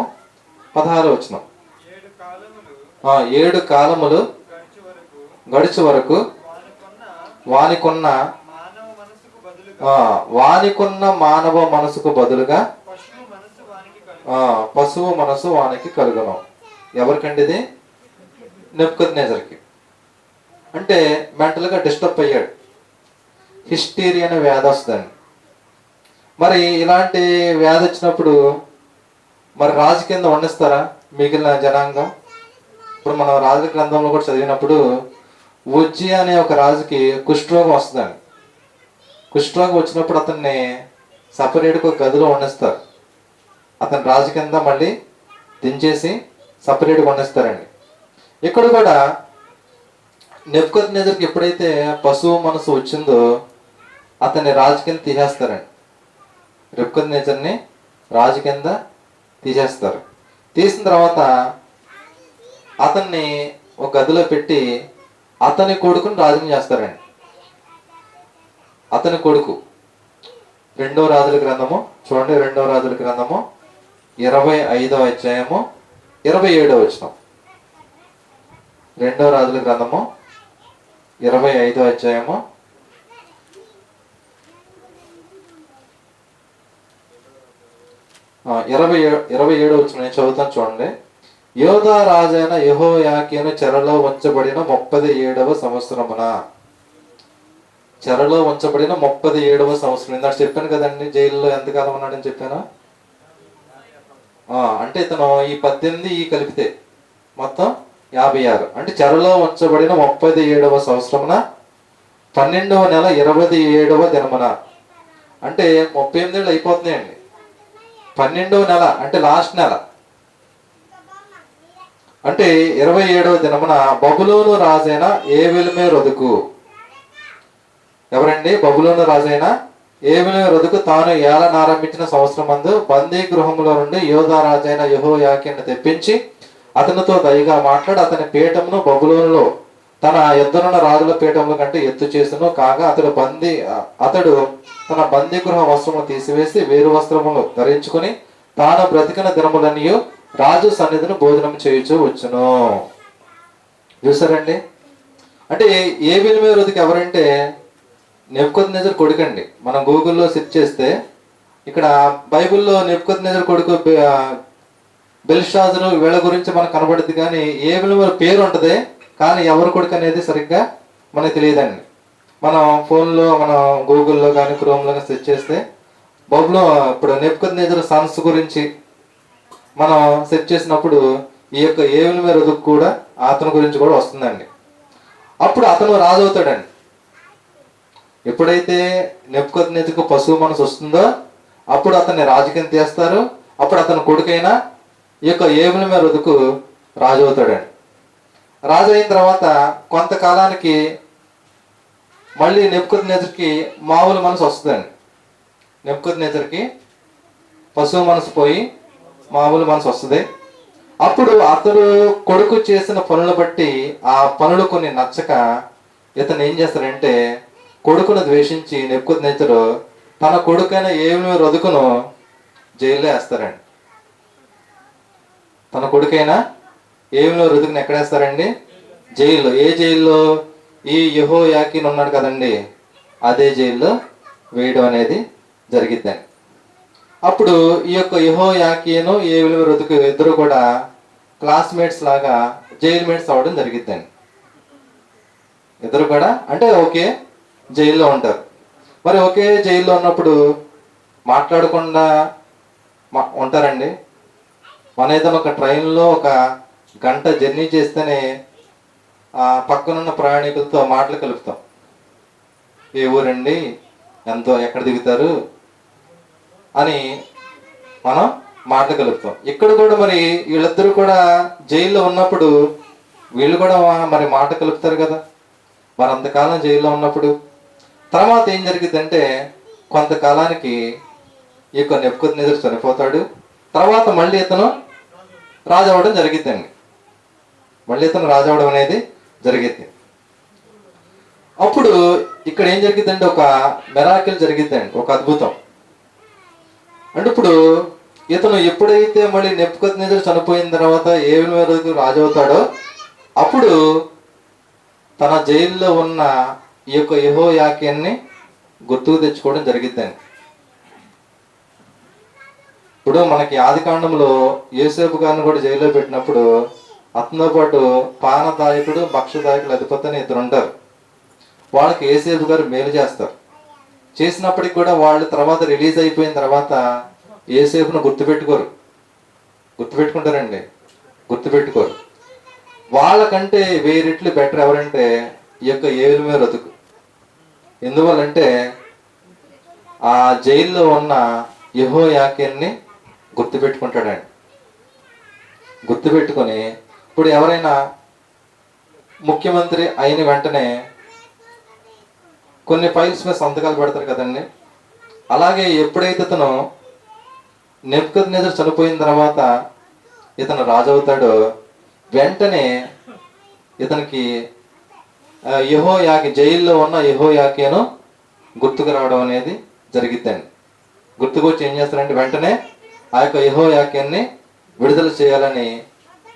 Speaker 1: 7 కాలములు గడిచి వరకు వానికున్న మానవ మనసుకు బదులుగా పశువు మనసు వానికి కలుగును. ఎవరికండి ఇది? నెబుకద్నెజర్కి. అంటే మెంటల్గా డిస్టర్బ్ అయ్యాడు. హిస్టీరియా అనే వ్యాధి వస్తుందండి. మరి ఇలాంటి వ్యాధి వచ్చినప్పుడు మరి రాజు కింద వండిస్తారా మిగిలిన జనాంగం? ఇప్పుడు మనం రాజుల గ్రంథంలో కూడా చదివినప్పుడు ఉజ్జి అనే ఒక రాజుకి కుష్ఠరోగం వస్తుందండి. కుష్ఠరోగం వచ్చినప్పుడు అతన్ని సపరేట్గా ఒక గదిలో వండిస్తారు. అతను రాజు కింద మళ్ళీ దించేసి సపరేట్గా వండిస్తారండి. ఇక్కడ కూడా నెబుకద్నెజర్కి ఎప్పుడైతే పశువు మనసు వచ్చిందో అతన్ని రాజు కింద తీసేస్తారండి. నెబుకద్నెజర్ని రాజు కింద తీసేస్తారు. తీసిన తర్వాత అతన్ని ఒక గదిలో పెట్టి అతని కొడుకుని రాజుని చేస్తారండి. అతని కొడుకు 2వ రాజుల గ్రంథము చూడండి. 2వ రాజుల గ్రంథము 25:27. 2వ రాజుల గ్రంథము 25:27. 27 నేను చదువుతాను చూడండి. యోధా రాజైన యెహోయాకీను చెరలో ఉంచబడిన 37వ సంవత్సరమున. చెరలో ఉంచబడిన 37వ సంవత్సరం. ఇందాక చెప్పాను కదండి జైల్లో ఎంతకాలం ఉన్నాడని చెప్పాను. అంటే ఇతను ఈ 18 ఈ కలిపితే మొత్తం 56. అంటే చెరలో ఉంచబడిన 37వ సంవత్సరమున 12వ నెల 27వ దినమున. అంటే 38 ఏళ్ళు అయిపోతున్నాయండి. 12వ నెల అంటే లాస్ట్ నెల అంటే 27వ దినమున బబులోను రాజైన ఏవిల్మెరోదకు. ఎవరండి? బబులోను రాజైన ఏవిల్మెరోదకు తాను ఏలనారంభించిన సంవత్సరం మందు బందీ గృహంలో నుండి యోధా రాజైన యెహోయాకీను తెప్పించి అతనితో దయగా మాట్లాడి అతని పీఠమును బబులోనులో తన ఎద్దునున్న రాజుల పీఠముల కంటే ఎత్తు చేసును. కాగా అతడు తన బందీ గృహ వస్త్రములు తీసివేసి వేరు వస్త్రములు ధరించుకుని తాను బ్రతికిన దినములన్నీ రాజు సన్నిధిని భోజనం చేయుచు వచ్చును. చూసారండి అంటే ఏబేల్మెరోదుకు ఎవరంటే నెబుకద్నెజర్ కొడుకండి. మనం గూగుల్లో సెర్చ్ చేస్తే ఇక్కడ బైబిల్లో నెబుకద్నెజర్ కొడుకు బెల్షాజరు వీళ్ళ గురించి మనకు కనబడుద్ది, కానీ ఏబేల్మెరోదు పేరు ఉంటుంది, కానీ ఎవరు కొడుకు అనేది సరిగ్గా మనకు తెలియదండి. మనం ఫోన్లో మనం గూగుల్లో కానీ క్రోమ్లో సెర్చ్ చేస్తే బైబిల్లో ఇప్పుడు నెబుకద్నెజర్ సన్స్ గురించి మనం సెర్చ్ చేసినప్పుడు ఈ యొక్క ఏబేల్మెరోదు కూడా అతని గురించి కూడా వస్తుందండి. అప్పుడు అతను రాజు అవుతాడండి. ఎప్పుడైతే నెబుకద్నెజరుకు పశువు మనసు వస్తుందో అప్పుడు అతన్ని రాజకీయం తీస్తారు. అప్పుడు అతని కొడుకైన ఈ యొక్క ఏబేల్మెరోదుకు రాజు అవుతాడండి. రాజు అయిన తర్వాత కొంతకాలానికి మళ్ళీ నెబుకద్నెజరుకి మామూలు మనసు వస్తుందండి. నెబుకద్నెజరుకి పశువు మనసు పోయి మామూలు మనసు వస్తుంది. అప్పుడు అతడు కొడుకు చేసిన పనులు బట్టి ఆ పనులు కొన్ని నచ్చక ఇతను ఏం చేస్తాడంటే కొడుకును ద్వేషించి నెబుకద్నెజరు తన కొడుకైన ఏబేల్మెరోదుకును జైల్లో వేస్తారండి. తన కొడుకైన ఏబేల్మెరోదుకుని ఎక్కడేస్తారండి? జైల్లో. ఏ జైల్లో? ఈ యెహోయాకీను ఉన్నాడు కదండి, అదే జైల్లో వేయడం అనేది జరిగిద్దండి. అప్పుడు ఈ యొక్క యెహోయాకీను ఏబేల్మెరోదుకు ఇద్దరు కూడా క్లాస్మేట్స్ లాగా జైలు మేట్స్ అవ్వడం జరిగిద్దండి. ఇద్దరు కూడా అంటే ఒకే జైల్లో ఉంటారు. మరి ఒకే జైల్లో ఉన్నప్పుడు మాట్లాడకుండా ఉంటారండి. మన ఏదైనా ఒక ట్రైన్లో ఒక గంట జర్నీ చేస్తేనే ఆ పక్కనున్న ప్రయాణికులతో మాటలు కలుపుతాం. ఏ ఊరండి, ఎంతో, ఎక్కడ దిగుతారు అని మనం మాటలు కలుపుతాం. ఇక్కడ కూడా మరి వీళ్ళిద్దరూ కూడా జైల్లో ఉన్నప్పుడు వీళ్ళు కూడా మరి మాట కలుపుతారు కదా. మరి అంతకాలం జైల్లో ఉన్నప్పుడు తర్వాత ఏం జరిగిందంటే కొంతకాలానికి ఈ యొక్క నెబుకద్నెజరు చనిపోతాడు. తర్వాత మళ్ళీ ఇతను రాజు అవ్వడం జరిగిద్దండి. మళ్ళీ ఇతను రాజు అవ్వడం అనేది జరిగిద్ది. అప్పుడు ఇక్కడ ఏం జరిగిద్దంటే ఒక మిరాకిల్ జరిగిద్దండి, ఒక అద్భుతం. అంటే ఇప్పుడు ఇతను ఎప్పుడైతే మళ్ళీ నెబుకద్నెజరు చనిపోయిన తర్వాత ఏబేల్మెరోదుకు రాజు అవుతాడో అప్పుడు తన జైల్లో ఉన్న ఈ యొక్క యెహోయాకీన్ని గుర్తుకు తెచ్చుకోవడం జరిగిద్దండి. ఇప్పుడు మనకి ఆదికాండంలో యోసేపు గారిని కూడా జైల్లో పెట్టినప్పుడు అతనితో పాటు పానదాయకుడు భక్షదాయకుడు అధిపతి అని ఇద్దరు ఉంటారు. వాళ్ళకి యోసేపు గారు మేలు చేస్తారు. చేసినప్పటికి కూడా వాళ్ళు తర్వాత రిలీజ్ అయిపోయిన తర్వాత యోసేపును గుర్తుపెట్టుకుంటారండి, గుర్తుపెట్టుకోరు. వాళ్ళకంటే 1000 రెట్లు బెటర్ ఎవరంటే ఈ యొక్క ఏబేల్మెరోదుకు. ఎందువల్లంటే ఆ జైల్లో ఉన్న యెహోయాకీన్ని గుర్తుపెట్టుకుంటాడండి. గుర్తుపెట్టుకొని ఇప్పుడు ఎవరైనా ముఖ్యమంత్రి అయిన వెంటనే కొన్ని ఫైల్స్ మీద సంతకాలు పెడతారు కదండి. అలాగే ఎప్పుడైతే ఇతను నెబుకద్నెజరు చనిపోయిన తర్వాత ఇతను రాజు అవుతాడో వెంటనే ఇతనికి జైల్లో ఉన్న యెహోయాకీను గుర్తుకు రావడం అనేది జరిగిద్దండి. గుర్తుకు వచ్చి ఏం చేస్తారంటే వెంటనే ఆ యొక్క యెహోయాకీన్ని విడుదల చేయాలని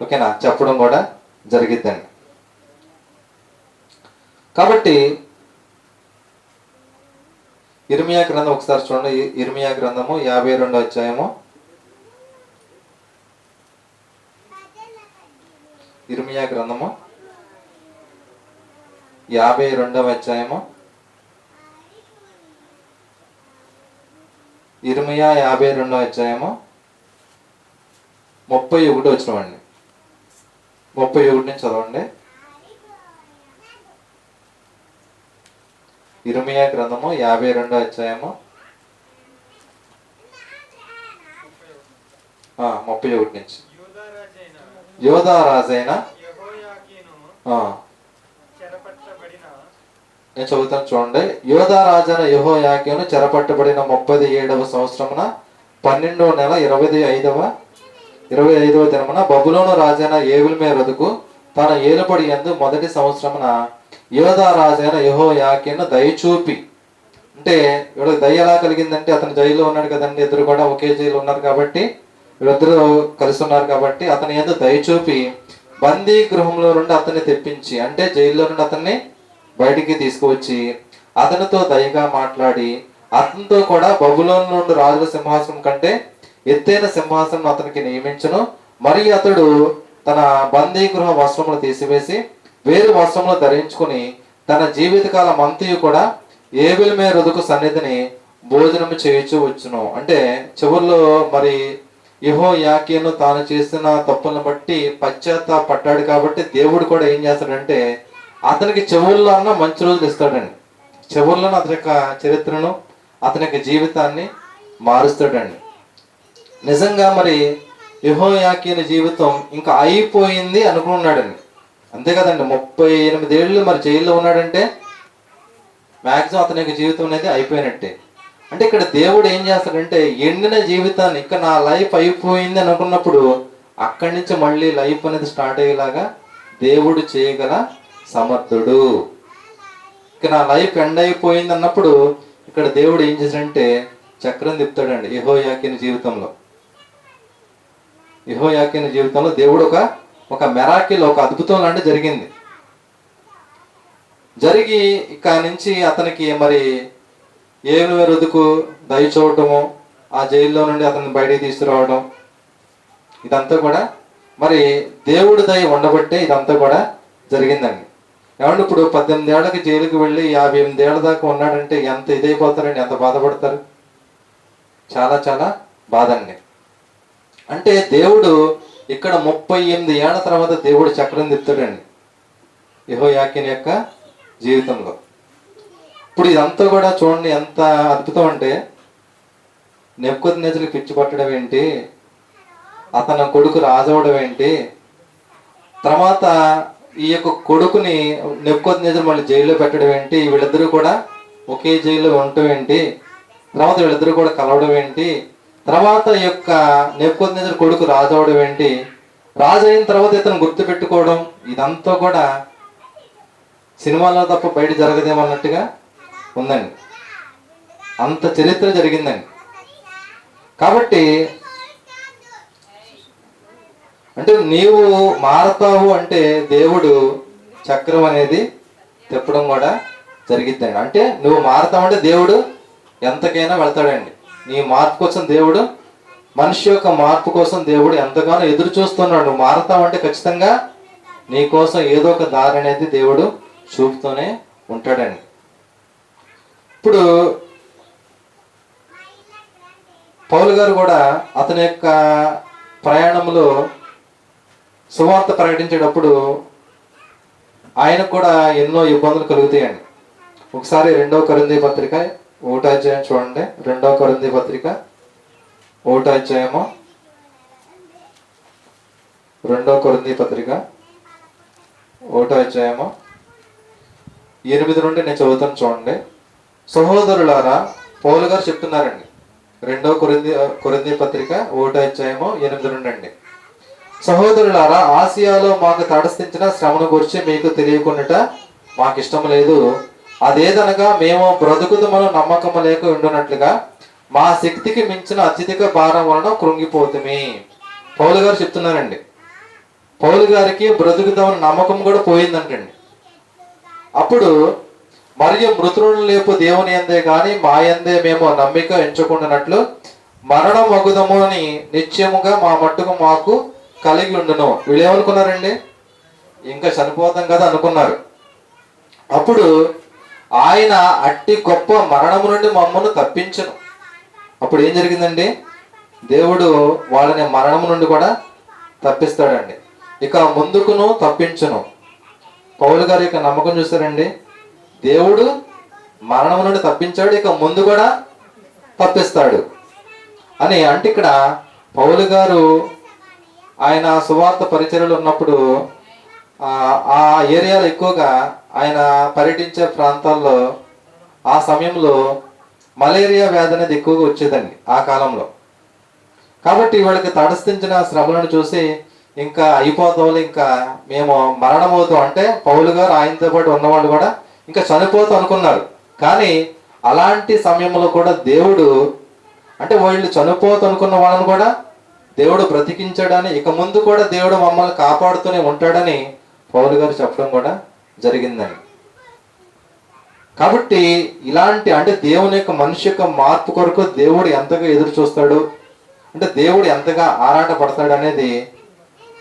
Speaker 1: ఓకేనా చెప్పడం కూడా జరిగిద్దండి. కాబట్టి ఇర్మియా గ్రంథం ఒకసారి చూడండి. ఇర్మియా గ్రంథము 52వ అధ్యాయము. ఇర్మియా గ్రంథము 52వ అధ్యాయము. ఇర్మియా 52వ అధ్యాయము 31 వచ్చినవండి. 31 నుంచి చదవండి. ఇర్మియా గ్రంథము 52వ అధ్యాయము 31 నుంచి. యోధా రాజైన నేను చదువుతాను చూడండి. యోధా రాజైన యెహోయాకీను చెరపట్టబడిన 37వ సంవత్సరమున 12వ నెల 25వ దినమున బబులోను రాజైన ఏబేల్మెరోదుకు తన ఏలుబడి యందు మొదటి సంవత్సరమున యోధా రాజైన యెహోయాకీను దయచూపి, అంటే వీళ్ళకి దయ ఎలా కలిగిందంటే అతను జైల్లో ఉన్నాడు కదండి, ఇద్దరు కూడా ఒకే జైలు ఉన్నారు కాబట్టి వీళ్ళిద్దరూ కలిసి ఉన్నారు కాబట్టి అతని యందు దయచూపి బందీ గృహంలో నుండి అతన్ని తెప్పించి, అంటే జైల్లో నుండి అతన్ని బయటికి తీసుకువచ్చి అతనితో దయగా మాట్లాడి అతనితో కూడా బబులోను నుండి రాజుల సింహాసనం కంటే ఎత్తైన సింహాసనం అతనికి నియమించను. మరియు అతడు తన బందీ గృహ వస్త్రములు తీసివేసి వేరు వస్త్రములు ధరించుకుని తన జీవితకాలం అంతయు కూడా ఏబెల్మెరోదకు సన్నిధిని భోజనం చేయించు వచ్చును. అంటే చివరిలో మరి యెహోయాకీను తాను చేసిన తప్పులను బట్టి పశ్చాత్తాపడ్డాడు కాబట్టి దేవుడు కూడా ఏం చేస్తాడంటే అతనికి చివరిలో అన్న మంచి రోజులు ఇస్తాడండి. చివరిలో అతని యొక్క చరిత్రను, అతని యొక్క జీవితాన్ని మారుస్తాడండి. నిజంగా మరి యెహోయాకీను జీవితం ఇంకా అయిపోయింది అనుకున్నాడండి. అంతే కదండి, 38 ఏళ్ళు మరి జైల్లో ఉన్నాడంటే మ్యాక్సిమం అతని యొక్క జీవితం అనేది అయిపోయినట్టే. అంటే ఇక్కడ దేవుడు ఏం చేస్తాడంటే ఎండిన జీవితాన్ని, ఇంకా నా లైఫ్ అయిపోయింది అనుకున్నప్పుడు అక్కడి నుంచి మళ్ళీ లైఫ్ అనేది స్టార్ట్ అయ్యేలాగా దేవుడు చేయగల సమర్థుడు. ఇక నా లైఫ్ ఎండ్ అయిపోయింది అన్నప్పుడు ఇక్కడ దేవుడు ఏం చేశాడంటే చక్రం తిప్పుతాడండి. యెహోయాకీను జీవితంలో దేవుడు ఒక మెరాకిల్, ఒక అద్భుతం లాంటి జరిగింది. జరిగి ఇక నుంచి అతనికి మరి ఏబెల్మెరోదకు దయ చూడటము, ఆ జైల్లో నుండి అతన్ని బయటికి తీసుకురావడం, ఇదంతా కూడా మరి దేవుడి దయ ఉండబట్టే ఇదంతా కూడా జరిగిందండి. ఏమంటే ఇప్పుడు 18 ఏళ్ళకి జైలుకి వెళ్ళి 58 ఏళ్ళ దాకా ఉన్నాడంటే ఎంత ఇదైపోతారండి, ఎంత బాధపడతారు. చాలా చాలా బాధ అండి. అంటే దేవుడు ఇక్కడ 38 ఏళ్ల తర్వాత దేవుడు చక్రం తిప్పుతాడండి యెహోయాకీను యొక్క జీవితంలో. ఇప్పుడు ఇదంతా కూడా చూడండి ఎంత అద్భుతం అంటే, నెబుకద్నెజరుకి పిచ్చి పట్టడం ఏంటి, అతని కొడుకు రాజవడం ఏంటి, తర్వాత ఈ యొక్క కొడుకుని నెబుకద్నెజరు మళ్ళీ జైల్లో పెట్టడం ఏంటి, వీళ్ళిద్దరూ కూడా ఒకే జైల్లో ఉండటం ఏంటి, తర్వాత వీళ్ళిద్దరూ కూడా కలవడం ఏంటి, తర్వాత ఈ యొక్క నెబుకద్నెజరు కొడుకు రాజవడం ఏంటి, రాజు అయిన తర్వాత ఇతను గుర్తు పెట్టుకోవడం, ఇదంతా కూడా సినిమాలో తప్ప బయట జరగదేమన్నట్టుగా ఉందండి. అంత చరిత్ర జరిగిందండి. కాబట్టి అంటే నీవు మారతావు అంటే దేవుడు చక్రం అనేది తిప్పడం కూడా జరిగిద్దండి. అంటే నువ్వు మారతావు అంటే దేవుడు ఎంతకైనా వెళ్తాడండి. నీ మార్పు కోసం దేవుడు, మనిషి యొక్క మార్పు కోసం దేవుడు ఎంతగానో ఎదురు చూస్తున్నాడు. నువ్వు మారతావు అంటే ఖచ్చితంగా నీ కోసం ఏదో ఒక దారి అనేది దేవుడు చూపుతూనే ఉంటాడండి. ఇప్పుడు పౌలు గారు కూడా అతని యొక్క ప్రయాణంలో సువార్త ప్రకటించేటప్పుడు ఆయనకు కూడా ఎన్నో ఇబ్బందులు కలుగుతాయండి. ఒకసారి 2వ కొరింథీ పత్రిక 1వ అధ్యాయం చూడండి. 2వ కొరింథీ పత్రిక 1వ అధ్యాయము 2వ కొరింథీ పత్రిక 1వ అధ్యాయము 8 నుండి నేను చదువుతాను చూడండి. సహోదరులారా, పౌలు గారు చెప్తున్నారండి 2వ కొరింథీ పత్రిక 1వ అధ్యాయము 8 నుండి అండి. సహోదరులారా, ఆసియాలో మాకు తటస్థించిన శ్రమను గురించి మీకు తెలియకుండాట మాకు ఇష్టం లేదు. అదేదనగా మేము బ్రతుకుదమను నమ్మకము లేక ఉండునట్లుగా మా శక్తికి మించిన అత్యధిక భారం వలన కృంగిపోతుమి. పౌలు గారు చెప్తున్నారండి. పౌలు గారికి బ్రతుకుదామని నమ్మకం కూడా పోయిందంటండి. అప్పుడు మరియు మృతులను లేపు దేవుని యందే గాని మా యందే మేము నమ్మిక ఎంచుకున్నట్లు మరణం మగుదము అని నిశ్చయముగా మా మట్టుకు మాకు కలిగి ఉండును. వీళ్ళు ఏమనుకున్నారండి, ఇంకా చనిపోతాం కదా అనుకున్నారు. అప్పుడు ఆయన అట్టి గొప్ప మరణము నుండి మమ్మను తప్పించను. అప్పుడు ఏం జరిగిందండి, దేవుడు వాళ్ళని మరణము నుండి కూడా తప్పిస్తాడండి. ఇక ముందుకును తప్పించును. పౌలు గారి యొక్క నమ్మకం చూస్తారండి, దేవుడు మరణం నుండి తప్పించాడు, ఇక ముందు కూడా తప్పిస్తాడు అని. అంటే ఇక్కడ పౌలు గారు ఆయన సువార్త పరిచర్యలు ఉన్నప్పుడు ఆ ఏరియాలో ఎక్కువగా ఆయన పర్యటించే ప్రాంతాల్లో ఆ సమయంలో మలేరియా వ్యాధి అనేది ఎక్కువగా వచ్చేదండి ఆ కాలంలో. కాబట్టి వాళ్ళకి తటస్థించిన శ్రమలను చూసి ఇంకా అయిపోతాం, ఇంకా మేము మరణమవుతాం అంటే పౌలు గారు ఆయనతో పాటు ఉన్నవాళ్ళు కూడా ఇంకా చనిపోతాం అనుకున్నారు. కానీ అలాంటి సమయంలో కూడా దేవుడు, అంటే వాళ్ళు చనిపోతాం అనుకున్న వాళ్ళని కూడా దేవుడు బ్రతికించాడని, ఇక ముందు కూడా దేవుడు మమ్మల్ని కాపాడుతూనే ఉంటాడని పౌలు గారు చెప్పడం కూడా జరిగిందని. కాబట్టి ఇలాంటి అంటే దేవుని యొక్క మనిషి యొక్క మార్పు కొరకు దేవుడు ఎంతగా ఎదురు చూస్తాడు, అంటే దేవుడు ఎంతగా ఆరాట పడతాడు అనేది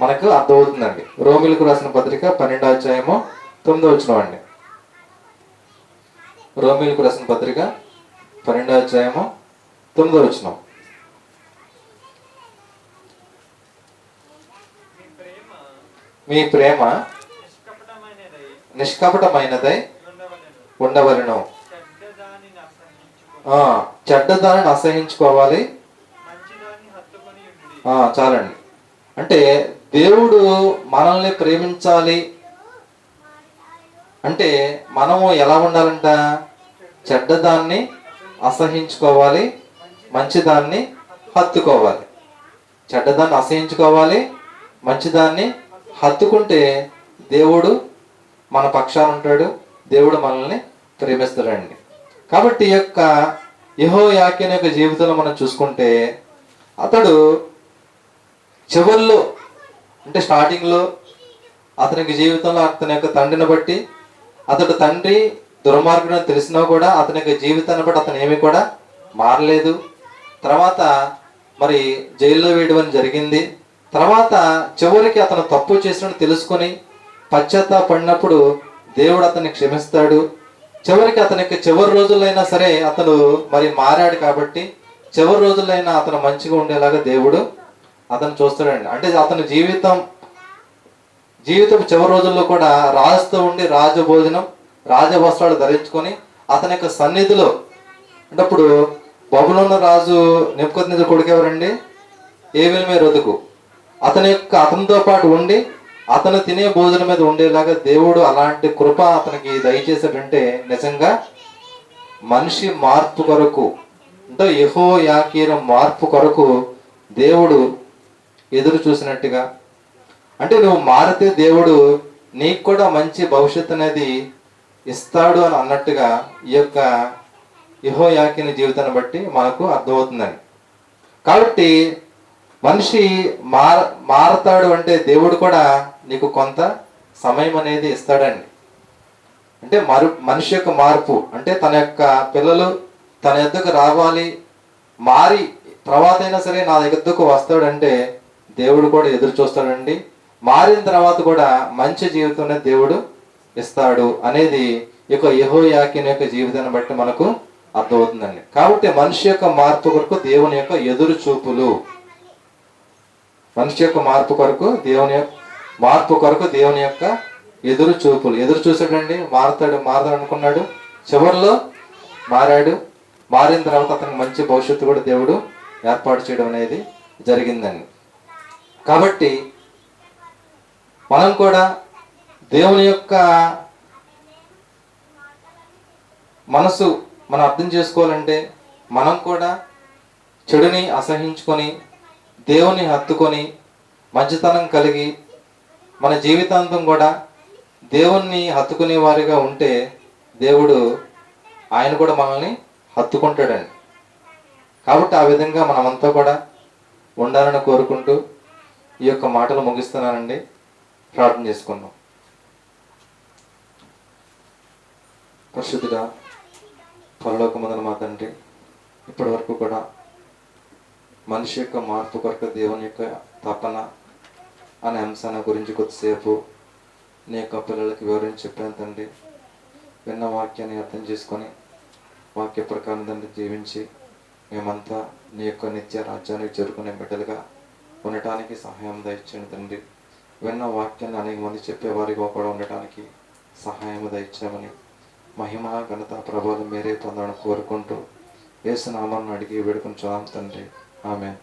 Speaker 1: మనకు అర్థమవుతుందండి. రోమిలకు రాసిన పత్రిక 12వ అధ్యాయము 9వ వచనం అండి. రోమిలకు రాసిన పత్రిక 12వ అధ్యాయము 9వ వచనం. మీ ప్రేమ నిష్కపటమైనదై ఉండవలెను. చెడ్డదానిని అసహించుకోవాలి. చాలండి. అంటే దేవుడు మనల్ని ప్రేమించాలి అంటే మనము ఎలా ఉండాలంట? చెడ్డదాన్ని అసహించుకోవాలి, మంచిదాన్ని హత్తుకోవాలి. చెడ్డదాన్ని అసహించుకోవాలి, మంచిదాన్ని హత్తుకుంటే దేవుడు మన పక్షాన ఉంటాడు, దేవుడు మనల్ని ప్రేమిస్తాడండి. కాబట్టి ఈ యొక్క యెహోయాకీను యొక్క జీవితంలో మనం చూసుకుంటే అతడు చివరిలో అంటే స్టార్టింగ్లో అతనికి జీవితంలో అతని యొక్క తండ్రిని బట్టి, అతడు తండ్రి దుర్మార్గుడు అని తెలిసినా కూడా అతని యొక్క జీవితాన్ని బట్టి అతను ఏమీ కూడా మారలేదు. తర్వాత మరి జైల్లో వేయడం జరిగింది. తర్వాత చివరికి అతను తప్పు చేసినట్టు తెలుసుకొని పశ్చాత్తాపడినప్పుడు దేవుడు అతన్ని క్షమిస్తాడు. చివరికి అతనికి చివరి రోజులైనా సరే అతను మరి మారాడు కాబట్టి చివరి రోజులైనా అతను మంచిగా ఉండేలాగా దేవుడు అతను చూస్తాడండి. అంటే అతని జీవితం చివరి రోజుల్లో కూడా రాజుతో ఉండి రాజభోజనం, రాజవస్త్రాలు ధరించుకొని అతని యొక్క సన్నిధిలో అంటే అప్పుడు బబులోను రాజు నెబుకద్నెజరు కొడుకు ఎవరండి? ఏవిల్మెరోదకు. అతనితో పాటు ఉండి అతను తినే భోజనం మీద ఉండేలాగా దేవుడు అలాంటి కృప అతనికి దయచేసాడంటే నిజంగా మనిషి మార్పు కొరకు అంటే యెహోయాకీను మార్పు కొరకు దేవుడు ఎదురు చూసినట్టుగా, అంటే నువ్వు మారితే దేవుడు నీకు కూడా మంచి భవిష్యత్తు అనేది ఇస్తాడు అని అన్నట్టుగా ఈ యొక్క యెహోయాకీను జీవితాన్ని బట్టి మనకు అర్థమవుతుందండి. కాబట్టి మనిషి మారతాడు అంటే దేవుడు కూడా నీకు కొంత సమయం అనేది ఇస్తాడండి. అంటే మనిషి యొక్క మార్పు అంటే తన యొక్క పిల్లలు తన ఎద్దుకు రావాలి, మారి తర్వాత అయినా సరే నా ఎద్దుకు వస్తాడంటే దేవుడు కూడా ఎదురు చూస్తాడండి. మారిన తర్వాత కూడా మంచి జీవితం దేవుడు ఇస్తాడు అనేది ఈ యొక్క యెహోయాకీను యొక్క జీవితాన్ని బట్టి మనకు అర్థమవుతుందండి. కాబట్టి మనిషి యొక్క మార్పు కొరకు దేవుని యొక్క ఎదురు చూపులు, మనిషి యొక్క మార్పు కొరకు దేవుని యొక్క ఎదురు చూపులు. ఎదురు చూసాడండి, మారతాడు అనుకున్నాడు, చివరిలో మారాడు. మారిన తర్వాత అతనికి మంచి భవిష్యత్తు కూడా దేవుడు ఏర్పాటు చేయడం అనేది జరిగిందండి. కాబట్టి మనం కూడా దేవుని యొక్క మనసు మనం అర్థం చేసుకోవాలంటే మనం కూడా చెడుని అసహించుకొని దేవుని హత్తుకొని మంచితనం కలిగి మన జీవితాంతం కూడా దేవుణ్ణి హత్తుకునే వారిగా ఉంటే దేవుడు ఆయన కూడా మనల్ని హత్తుకుంటాడండి. కాబట్టి ఆ విధంగా మనమంతా కూడా ఉండాలని కోరుకుంటూ ఈ యొక్క మాటలు ముగిస్తున్నానండి. ప్రార్థన చేసుకుందాం. పరిశుద్ధుడా పరలోకమందున మా తండ్రి, ఇప్పటి వరకు కూడా మనిషి యొక్క మార్పు కొరకు దేవుని యొక్క తపన అనే అంశాన్ని గురించి కొద్దిసేపు నీ యొక్క పిల్లలకి వివరించి చెప్పాను తండ్రి. విన్న వాక్యాన్ని అర్థం చేసుకొని వాక్య ప్రకారం తండ్రి జీవించి మేమంతా నీ యొక్క నిత్య రాజ్యానికి చేరుకునే బిడ్డలుగా ఉండటానికి సహాయం దయచేయండి తండ్రి. విన్న వాక్యాన్ని అనేక మంది చెప్పేవారిగా కూడా ఉండటానికి సహాయం దయచేయమని, మహిమ ఘనత ప్రభావం మీరే పొందాలని కోరుకుంటూ యేసు నామాన్ని అడిగి వేడుకుంటున్నాం తండ్రి. ఆమేన్.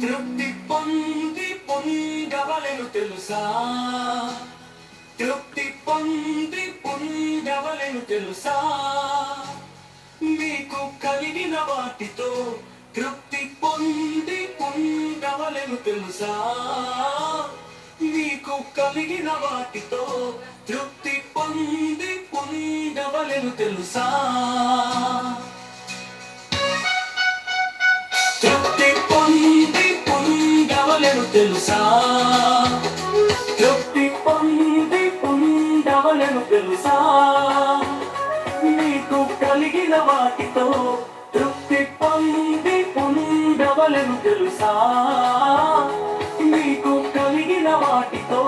Speaker 2: తృప్తి పొంది పొందవలెను తెలుసా, తృప్తి పొంది పొందవలెను తెలుసా, మీకు కలిగిన వాటితో తృప్తి పొంది పొందవలెను తెలుసా, మీకు కలిగిన వాటితో తృప్తి పొంది పొందవలెను తెలుసా. తృప్తి పొంది పొందవలెను తెలుసా, తృప్తి పొంది పొందవలెను తెలుసా, మీకు కలిగిన వాటితో తృప్తి పొంది పొందవలెను తెలుసా, మీకు కలిగిన వాటితో